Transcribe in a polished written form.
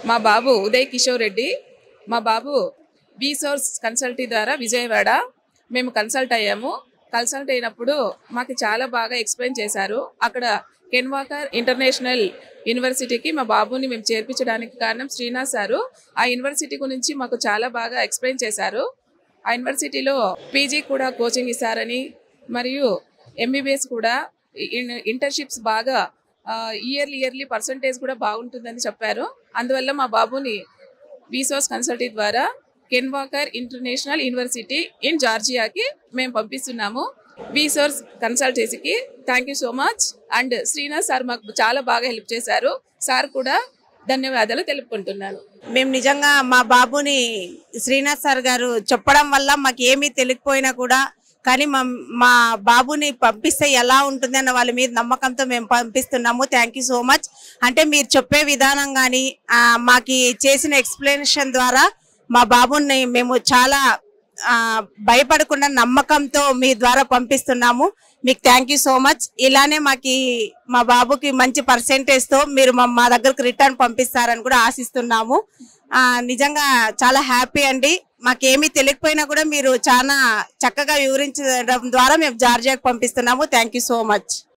మా బాబు ఉదయ్ కిషోర్ రెడ్డి. మా బాబు B source consultancy ద్వారా విజయవాడ మేము కన్సల్ట్ అయ్యాము. కన్సల్ట్ అయినప్పుడు మాకు చాలా బాగా ఎక్స్ప్లెయిన్ చేశారు. అక్కడ కెన్వాకర్ ఇంటర్నేషనల్ యూనివర్సిటీకి మా బాబుని మేము చేర్పించడానికి కారణం శ్రీనాథ్ సారు. ఆ యూనివర్సిటీ గురించి మాకు చాలా బాగా ఎక్స్ప్లెయిన్ చేశారు. ఆ యూనివర్సిటీలో పీజీ కూడా కోచింగ్ ఇస్తారని, మరియు ఎంబీబీఎస్ కూడా ఇంటర్న్షిప్స్ బాగా ఇయర్లీ పర్సంటేజ్ కూడా బాగుంటుందని చెప్పారు. అందువల్ల మా బాబుని విసోర్స్ కన్సల్టీ ద్వారా కెన్వాకర్ ఇంటర్నేషనల్ యూనివర్సిటీ ఇన్ జార్జియాకి మేము పంపిస్తున్నాము. విసోర్స్ కన్సల్టెన్సీకి thank you so much. And Srinath sir మాకు చాలా బాగా హెల్ప్ చేశారు. సార్ కూడా ధన్యవాదాలు తెలుపుకుంటున్నాను. మేము నిజంగా మా బాబుని శ్రీనాథ్ సార్ గారు చెప్పడం వల్ల మాకు ఏమీ తెలియకపోయినా కూడా కానీ మా బాబుని పంపిస్తే ఎలా ఉంటుంది అన్న వాళ్ళ మీద నమ్మకంతో మేము పంపిస్తున్నాము. Thank you so much. అంటే మీరు చెప్పే విధానం కానీ మాకు చేసిన ఎక్స్ప్లెనేషన్ ద్వారా మా బాబుని మేము చాలా భయపడకుండా నమ్మకంతో మీ ద్వారా పంపిస్తున్నాము. మీకు థ్యాంక్ యూ సో మచ్. ఇలానే మా బాబుకి మంచి పర్సెంటేజ్తో మీరు మా దగ్గరకు రిటర్న్ పంపిస్తారని కూడా ఆశిస్తున్నాము. నిజంగా చాలా హ్యాపీ అండి. మాకేమీ తెలియకపోయినా కూడా మీరు చాలా చక్కగా వివరించడం ద్వారా మేము జార్జియాకి పంపిస్తున్నాము. Thank you so much.